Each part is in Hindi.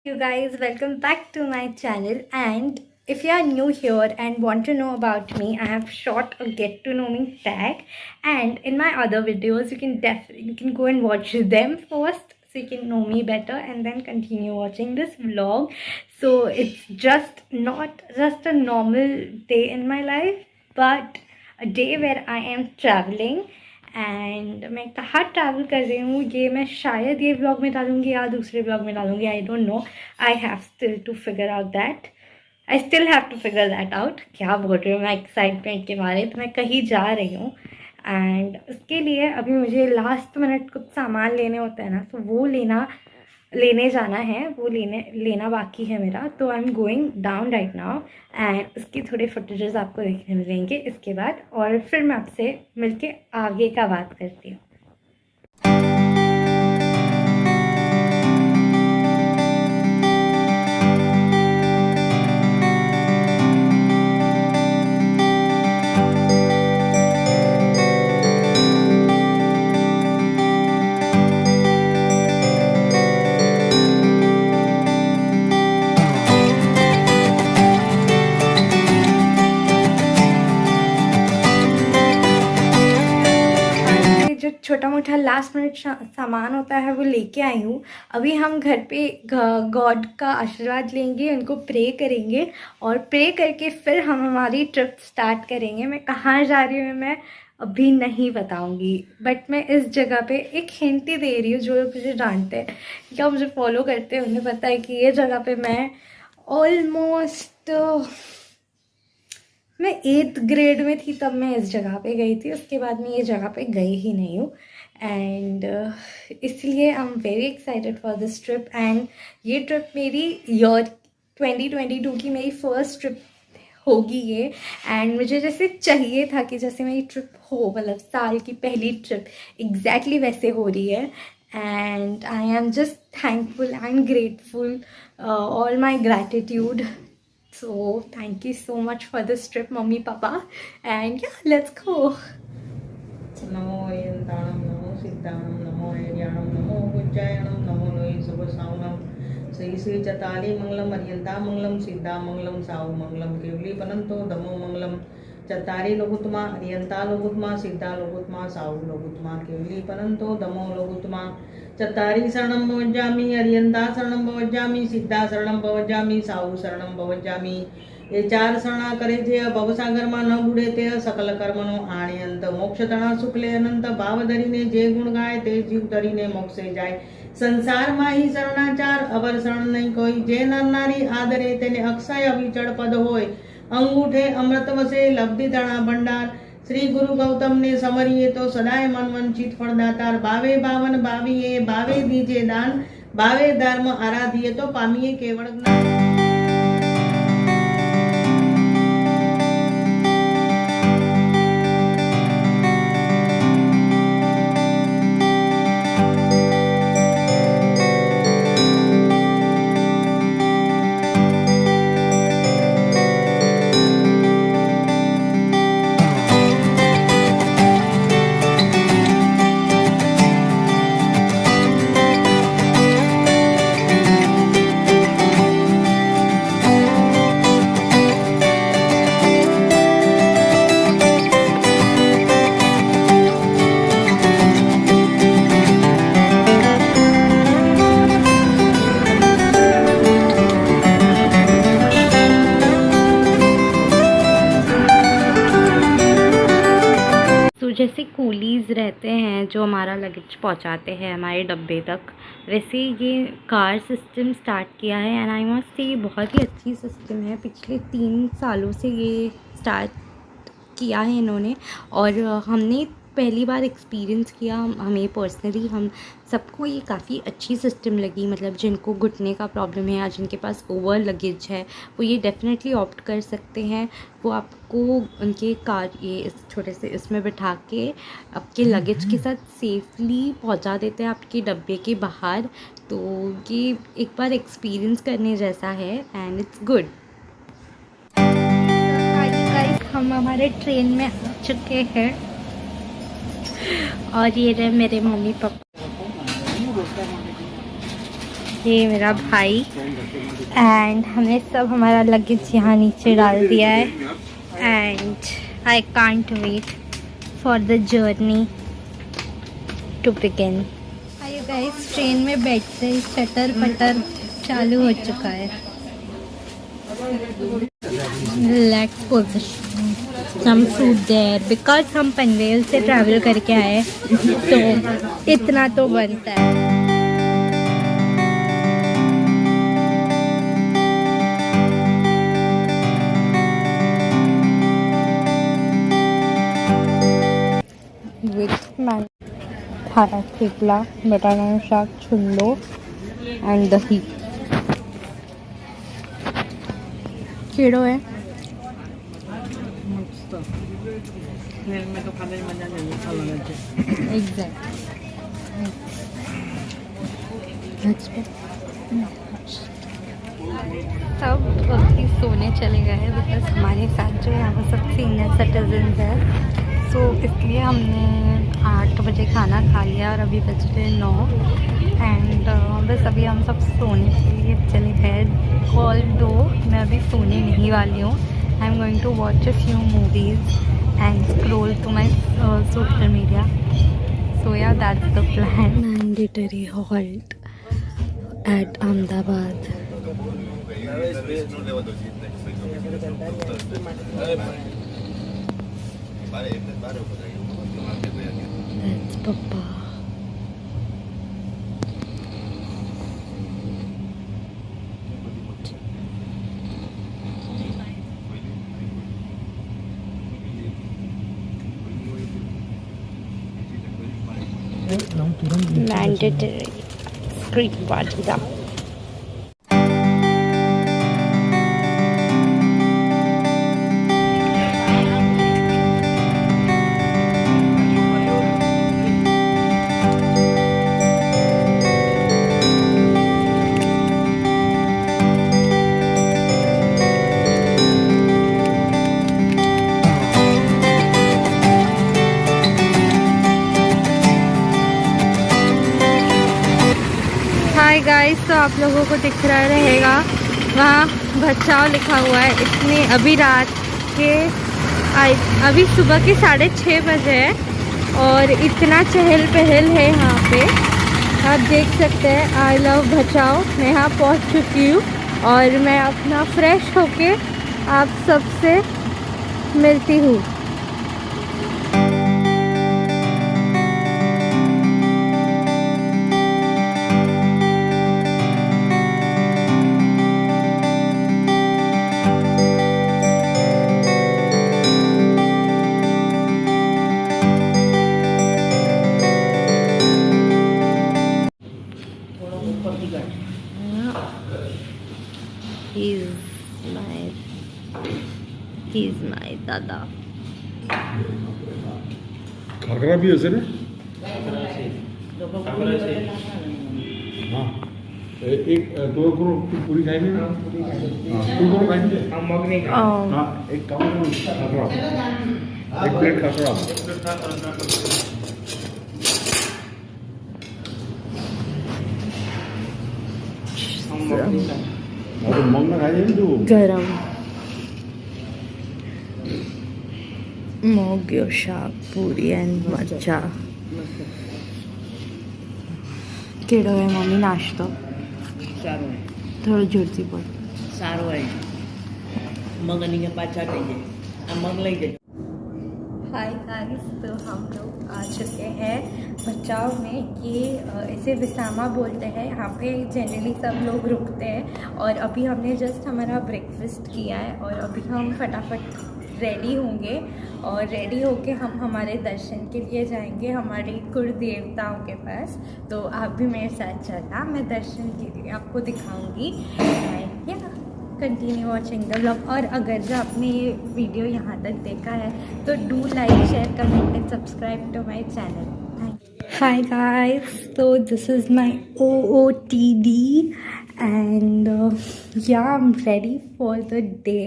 You guys, welcome back to my channel. And if you are new here and want to know about me, I have shot a get to know me tag, and in my other videos you can go and watch them first so you can know me better and then continue watching this vlog. So it's just not just a normal day in my life, but a day where I am traveling. And मैं कहाँ ट्रैवल कर रही हूँ ये मैं शायद ये व्लॉग में डालूँगी या दूसरे व्लॉग में डालूँगी, I don't know. I have still to figure out that I still have to figure that out. क्या बोल रही हूँ मैं एक्साइटमेंट के बारे. तो मैं कहीं जा रही हूँ एंड उसके लिए अभी मुझे लास्ट मिनट कुछ सामान लेने होता है ना, तो वो लेने जाना है, वो लेना बाकी है मेरा. तो आई am going down right now and उसकी थोड़े फुटेजेस आपको देखने मिलेंगे इसके बाद, और फिर मैं आपसे मिलके आगे का बात करती हूँ. छोटा मोटा लास्ट मिनट सामान होता है वो लेके आई हूँ. अभी हम घर पे गॉड का आशीर्वाद लेंगे, उनको प्रे करेंगे और प्रे करके फिर हम हमारी ट्रिप स्टार्ट करेंगे. मैं कहाँ जा रही हूँ मैं अभी नहीं बताऊँगी, बट मैं इस जगह पे एक हिंट ही दे रही हूँ. जो लोग मुझे जानते हैं या मुझे फॉलो करते हैं उन्हें पता है कि ये जगह पे मैं ऑलमोस्ट मैं 8th ग्रेड में थी तब मैं इस जगह पे गई थी. उसके बाद मैं ये जगह पे गई ही नहीं हूँ एंड इसलिए I am very excited for this trip. And ये ट्रिप मेरी ईयर 2022 की मेरी फर्स्ट ट्रिप होगी ये. एंड मुझे जैसे चाहिए था कि जैसे मेरी ट्रिप हो, मतलब साल की पहली ट्रिप एग्जैक्टली वैसे हो रही है. And I am just thankful and grateful, all my gratitude. So thank you so much for this trip, Mummy, Papa, and yeah, let's go. नमो यंताणं नमो सिद्धाणं नमो ऐर्याणं नमो उज्जयणं नमो लोई शुभसावनं श्री श्री चताली मंगलम अर्यंता मंगलम सिद्धा मंगलम साहु मंगलम केवली पनंतो धमो मंगलम चतारी लोकुत्मा अर्यंता लोकुत्मा सिद्धा लोकुत्मा साहु लोकुत्मा केवली पनंतो धमो लोकुत्मा चतारी शरणं भवज्जामि अर्यंता शरणं भवज्जामि सिद्धा शरणं भवज्जामि साहु शरणं भवज्जामि. ये 4 शरणा करे थे भवसागर में न बुड़े ते सकल कर्मनो आणे अंत मोक्ष तणा सुखले अनंत भाव धरीने जे गुण गाय ते जीव धरीने मोक्षे जाय. संसार में ही शरणाचार अवर शरण नहीं कोई जे नर नारी आदरे तेने अक्षय अविचल पद होय. अंगूठे अमृत वसे लब्धि तणा भंडार श्री गुरु गौतम ने समरिए तो सदाय मन वंचित फलदातार. भावे बावन भाविये भावे दीजे दान भावे धर्म आराधिए तो पामिए केवल ज्ञान. जैसे कूलीज रहते हैं जो हमारा लगेज पहुंचाते हैं हमारे डब्बे तक, वैसे ये कार सिस्टम स्टार्ट किया है. एंड आई मस्ट से ये बहुत ही अच्छी सिस्टम है. पिछले 3 सालों से ये स्टार्ट किया है इन्होंने और हमने पहली बार एक्सपीरियंस किया. हमें पर्सनली हम सबको ये काफ़ी अच्छी सिस्टम लगी. मतलब जिनको घुटने का प्रॉब्लम है या जिनके पास ओवर लगेज है वो ये डेफिनेटली ऑप्ट कर सकते हैं. वो आपको उनके कार ये इस छोटे से इसमें बिठा के आपके लगेज के साथ सेफली पहुंचा देते हैं आपके डब्बे के बाहर. तो ये एक बार एक्सपीरियंस करने जैसा है एंड इट्स गुड. हम हमारे ट्रेन में आ चुके हैं और ये रहे मेरे मम्मी पापा. ये मेरा भाई एंड हमने सब हमारा लगेज यहाँ नीचे डाल दिया है and I can't wait for the journey to begin. आइए गाइस, ट्रेन में बैठते ही चटर पटर चालू हो चुका है। Relax position, some food there because हम पनवेल से ट्रैवल करके आए तो इतना तो बनता है। खाया थेपला, बटाटा शाक, छुंदो एंड दही। केड़ो है में तो खाने में मजा नहीं आता। एग्जैक्ट। सब अभी सोने चले गए हैं बिकॉज हमारे साथ जो है वो सब सीनियर सिटीजन है, सो इसलिए हमने 8 बजे खाना खा लिया और अभी बज रहे 9 एंड बस अभी हम सब सोने के लिए चले गए। ऑल दो मैं अभी सोने नहीं वाली हूँ, I am going to watch a few movies and scroll to my social media, so yeah that's the plan. Mandatory halt at Ahmedabad. That's Papa. Mandatory street party da. Hi guys, तो आप लोगों को दिख रहा रहेगा वहाँ बचाओ लिखा हुआ है। इतनी अभी रात के अभी सुबह के 6:30 बजे है और इतना चहल पहल है यहाँ पे, आप देख सकते हैं। आई लव बचाओ, मैं यहाँ पहुँच चुकी हूँ और मैं अपना फ्रेश होके आप सबसे मिलती हूँ। He's my दादा। खाकरा भी असेल हाँ, एक 2 करोड़ पूरी खाएंगे ना? हाँ, 2 करोड़ खाएंगे। हाँ, एक काम करो, खाकरा, एक प्लेट खाकरा। अब मग ना खाएंगे तो गरम मोग्यो शाक पूरी एंड मज्जा। केड़ो है मम्मी नाश्तो? સારું હે, थोड़ा जोरથી बोल। સારું હે। મગ અને પાછા થઈ જાય, આ મગ લઈ જાય। हाय गाइस, तो हम लोग आ चुके हैं बचाओ में। ये इसे विसामा बोलते हैं, यहाँ पे जनरली सब लोग रुकते हैं और अभी हमने जस्ट हमारा ब्रेकफास्ट किया है और अभी हम फटाफट रेडी होंगे और रेडी होके हम हमारे दर्शन के लिए जाएंगे हमारे कुल देवताओं के पास। तो आप भी मेरे साथ चलना, मैं दर्शन के लिए आपको दिखाऊंगी। Continue watching the vlog. और अगर जो आपने ये वीडियो यहाँ तक देखा है तो do like, share, comment and subscribe to my channel. Hi guys, तो this is my OOTD and yeah I am ready for the day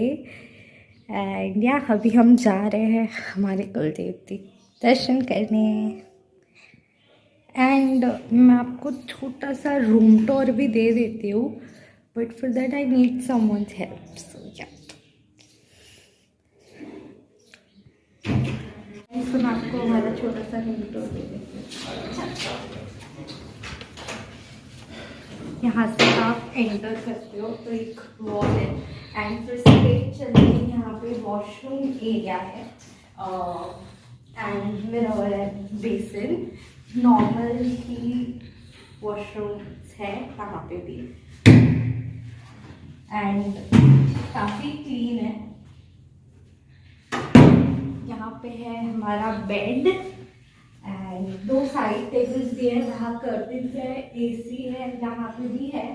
and yeah अभी हम जा रहे हैं हमारे कुलदेवती दर्शन करने एंड मैं आपको छोटा सा रूम टूर भी दे देती हूँ, but for that I need someone's help, so yeah. इसको मैं आपको हमारा छोटा सा रूम टूर दे देती हूँ। यहाँ से आप एंटर करते हो तो एक वॉल है एंड फिर स्ट्रेट चलते हैं, यहाँ पे वॉशरूम एरिया है एंड मिरर है, बेसिन, नॉर्मल ही वॉशरूम्स है यहाँ पे भी एंड काफ़ी क्लीन है। यहाँ पे है हमारा बेड एंड 2 साइड टेबल्स भी है, वहाँ कर्टन्स है, एसी है, यहाँ पे भी है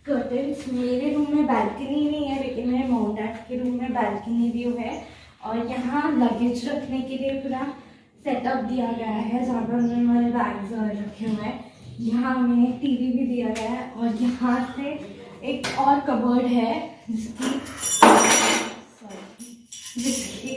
कर्टन्स। मेरे रूम में बैल्कनी नहीं है, लेकिन मेरे मॉम डैड के रूम में बैल्कनी व्यू है और यहाँ लगेज रखने के लिए पूरा सेटअप दिया गया है, जहाँ पर हमने हमारे बैग्स रखे हुए हैं। यहाँ हमें टीवी भी दिया गया है और यहाँ से एक और कबर्ड है जिसकी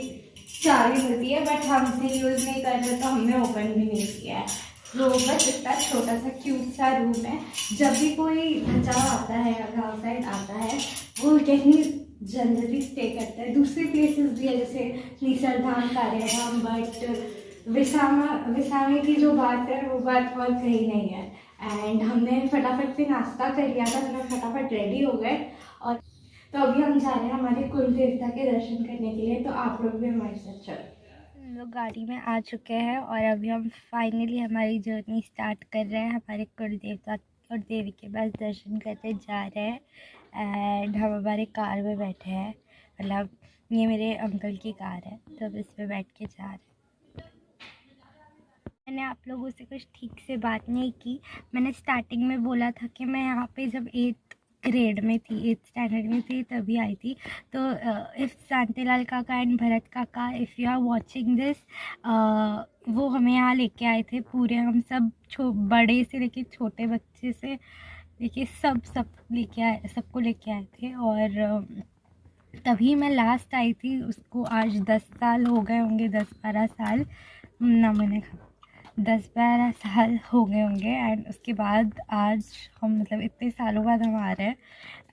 चाबी मिलती है, बट हमसे यूज़ नहीं कर रहे तो हमने ओपन भी नहीं किया है। तो बस इतना छोटा सा क्यूट सा रूम है। जब भी कोई बच्चा आता है या गाँव साइड आता है वो कहीं जनरली स्टे करता है। दूसरी प्लेसेस भी है जैसे निसरधाम, कार्यधाम, बट विसामा की जो बात है वो बात और कहीं नहीं है। एंड हमने फटाफट से नाश्ता कर लिया था, तो फटाफट रेडी हो गए और तो अभी हम जा रहे हैं हमारे कुल देवता के दर्शन करने के लिए, तो आप लोग भी हमारे साथ चलो। हम लोग गाड़ी में आ चुके हैं और अभी हम फाइनली हमारी जर्नी स्टार्ट कर रहे हैं। हमारे कुल देवता और देवी के पास दर्शन करते जा रहे हैं एंड हम हमारे कार में बैठे हैं, मतलब ये मेरे अंकल की कार है तो अब इस पर बैठ के जा रहे हैं। मैंने आप लोगों से कुछ ठीक से बात नहीं की। मैंने स्टार्टिंग में बोला था कि मैं यहाँ पे जब 8th ग्रेड में थी, 8th स्टैंडर्ड में थी, तभी आई थी। तो इफ़ शांतिलाल काका एंड भरत काका, if you are watching this, वो हमें यहाँ लेके आए थे पूरे, हम सब बड़े से लेके छोटे बच्चे से लेके सब लेके आए, सबको लेके आए थे और तभी मैं लास्ट आई थी। उसको आज 10 साल हो गए होंगे, 10-12 साल ना, मैंने 10-12 साल हो गए होंगे। एंड उसके बाद आज हम मतलब इतने सालों बाद हम आ रहे हैं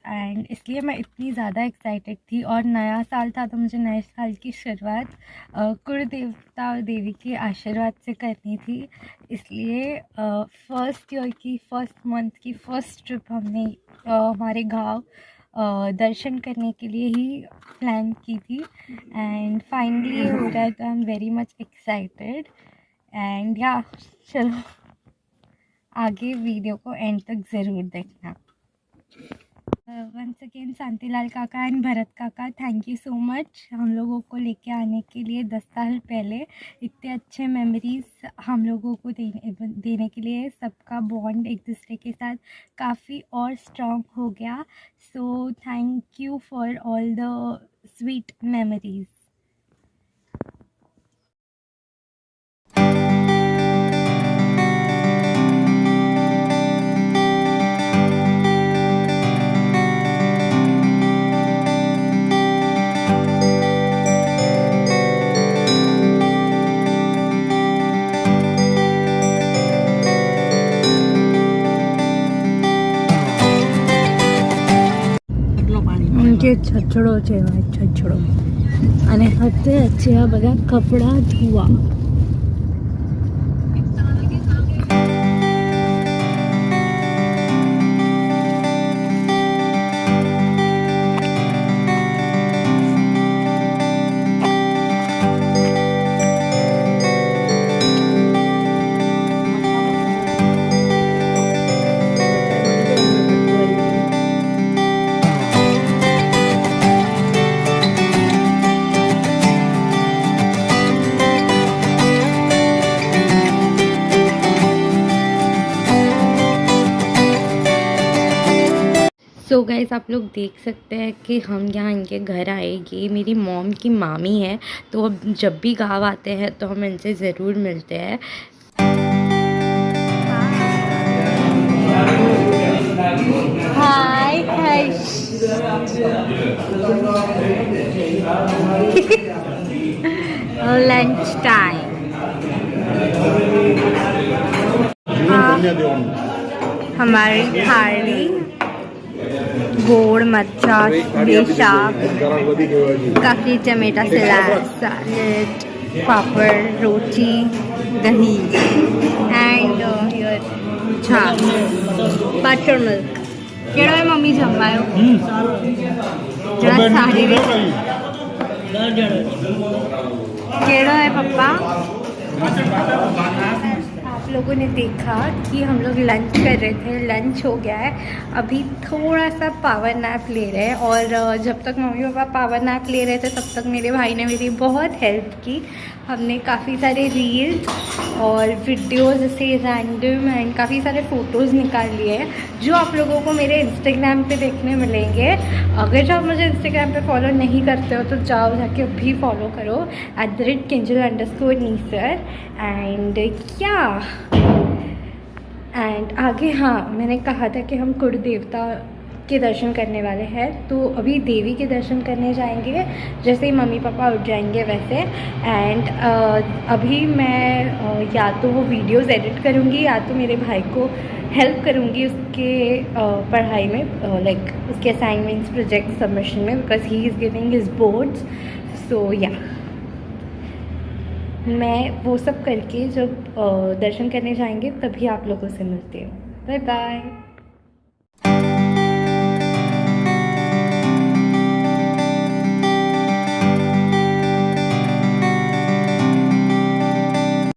एंड इसलिए मैं इतनी ज़्यादा एक्साइटेड थी। और नया साल था तो मुझे नए साल की शुरुआत कुल देवता और देवी के आशीर्वाद से करनी थी, इसलिए फर्स्ट ईयर की फर्स्ट मंथ की फर्स्ट ट्रिप हमने हमारे गांव दर्शन करने के लिए ही प्लान की थी एंड फाइनली हो रहा है, तो I am very much excited and या चलो आगे वीडियो को एंड तक ज़रूर देखना। वंस अगेन शांतिलाल काका एंड भरत काका, थैंक यू सो मच हम लोगों को लेके आने के लिए 10 साल पहले। इतने अच्छे मेमोरीज़ हम लोगों को देने के लिए। सबका बॉन्ड एक दूसरे के साथ काफ़ी और स्ट्रॉन्ग हो गया। So thank you for all the sweet memories. જે છછડો છે છછડો અને હાથે છે આ બધા કપડાં ધોવા। सो गाइस, आप लोग देख सकते हैं कि हम यहाँ इनके घर आए। ये मेरी मॉम की मामी है, तो अब जब भी गाँव आते हैं तो हम इनसे ज़रूर मिलते हैं। हाय हाय लंच टाइम। हमारी थाली गोड़ मच्छा बेशाक काकी टमेटा सलाद पापड़ रोटी दही एंड छाछ बटर मिल्क केड़ो है मम्मी जमायो जरा साड़ी केड़ो है पप्पा। आप लोगों ने देखा कि हम लोग लंच कर रहे थे, लंच हो गया है, अभी थोड़ा सा पावर नैप ले रहे हैं। और जब तक मम्मी पापा पावर नैप ले रहे थे तब तक मेरे भाई ने मेरी बहुत हेल्प की। हमने काफ़ी सारे रील्स और वीडियोस ऐसे रैंडम एंड काफ़ी सारे फ़ोटोज़ निकाल लिए हैं जो आप लोगों को मेरे इंस्टाग्राम पे देखने मिलेंगे। अगर आप मुझे इंस्टाग्राम पे फॉलो नहीं करते हो तो जाओ जाके अभी फॉलो करो @kinjal_nisar एंड क्या एंड आगे। हाँ, मैंने कहा था कि हम कुल देवता के दर्शन करने वाले हैं, तो अभी देवी के दर्शन करने जाएंगे जैसे ही मम्मी पापा उठ जाएंगे वैसे। एंड अभी मैं या तो वो वीडियोस एडिट करूँगी या तो मेरे भाई को हेल्प करूँगी उसके पढ़ाई में, लाइक उसके असाइनमेंट्स प्रोजेक्ट सबमिशन में, because he is giving his boards. So yeah मैं वो सब करके जब दर्शन करने जाएंगे तभी आप लोगों से मिलती हूँ। Bye bye.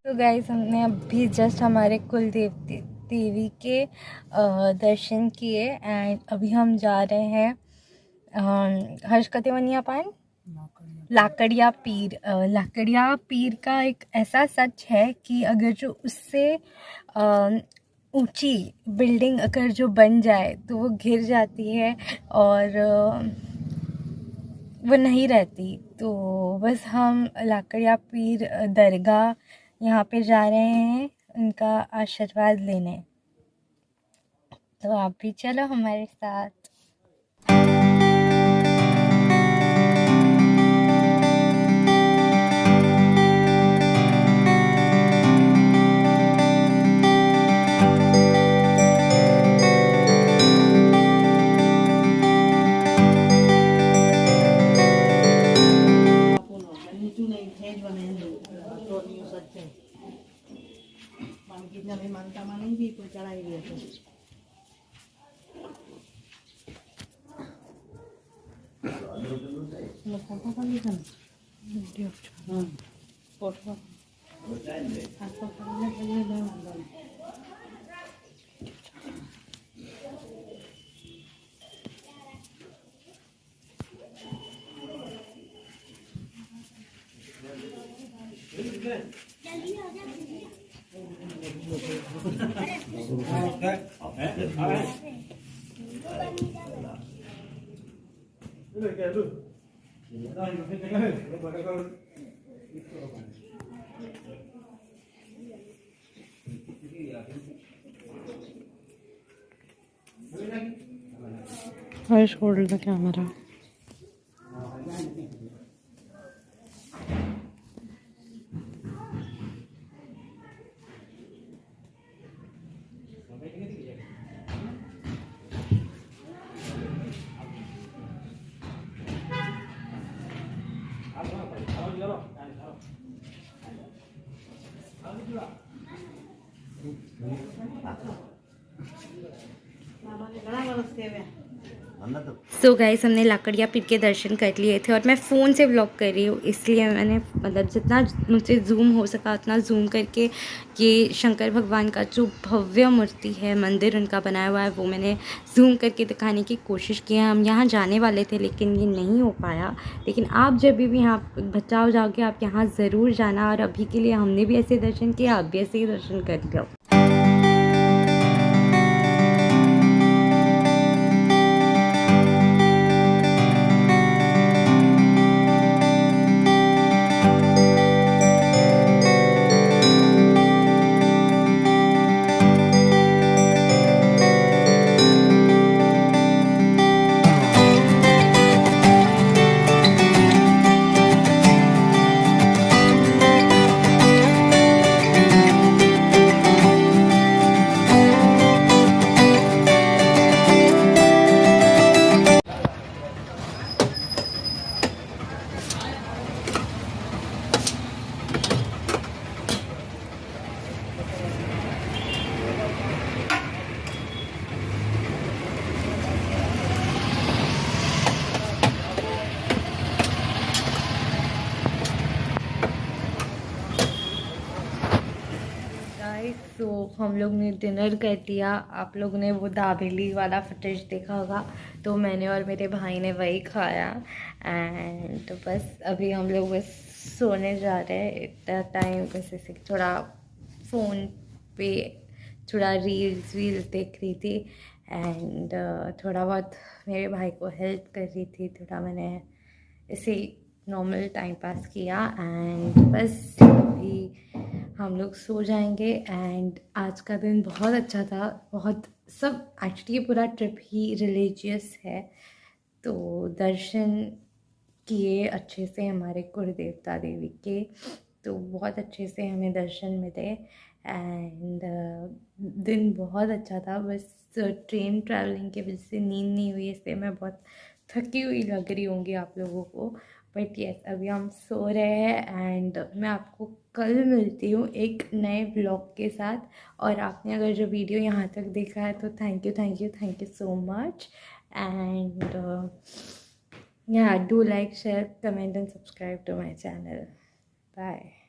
तो गाइस, हमने अभी जस्ट हमारे कुल देवी के दर्शन किए एंड अभी हम जा रहे हैं हर्षकतेवनिया पान लाकड़िया पीर। लाकड़िया पीर का एक ऐसा सच है कि अगर जो उससे ऊंची बिल्डिंग अगर जो बन जाए तो वो गिर जाती है और वो नहीं रहती। तो बस हम लाकड़िया पीर दरगाह यहाँ पे जा रहे हैं उनका आशीर्वाद लेने, तो आप भी चलो हमारे साथ। मानता मानी भी कोई चढ़ाई गया Harsh, hold the camera. So guys, हमने लाकड़िया पीर के दर्शन कर लिए थे और मैं फ़ोन से व्लॉग कर रही हूँ, इसलिए मैंने मतलब जितना मुझसे जूम हो सका उतना जूम करके ये शंकर भगवान का जो भव्य मूर्ति है, मंदिर उनका बनाया हुआ है, वो मैंने जूम करके दिखाने की कोशिश की है। हम यहाँ जाने वाले थे लेकिन ये नहीं हो पाया, लेकिन आप जब भी यहाँ बच्चा हो जाओगे आप यहाँ ज़रूर जाना। और अभी के लिए हमने भी ऐसे दर्शन किए, आप भी ऐसे ही दर्शन कर लो। तो हम लोग ने डिनर कर लिया। आप लोग ने वो दाबेली वाला फुटेज देखा होगा, तो मैंने और मेरे भाई ने वही खाया। एंड बस अभी हम लोग बस सोने जा रहे हैं। इतना टाइम बस ऐसे थोड़ा फ़ोन पे थोड़ा रील्स वील्स देख रही थी एंड थोड़ा बहुत मेरे भाई को हेल्प कर रही थी। थोड़ा मैंने ऐसे नॉर्मल टाइम पास किया एंड बस अभी हम लोग सो जाएंगे। एंड आज का दिन बहुत अच्छा था, बहुत सब एक्चुअली ये पूरा ट्रिप ही रिलीजियस है। तो दर्शन किए अच्छे से हमारे कुल देवता देवी के, तो बहुत अच्छे से हमें दर्शन मिले। एंड दिन बहुत अच्छा था। बस ट्रेन ट्रैवलिंग की वजह से नींद नहीं हुई, इसलिए मैं बहुत थकी हुई लग रही होंगी आप लोगों को। बट यस, अभी हम सो रहे हैं एंड मैं आपको कल मिलती हूँ एक नए ब्लॉग के साथ। और आपने अगर जो वीडियो यहाँ तक देखा है तो thank you so much. And yeah, do like, share, comment and subscribe to my channel. Bye.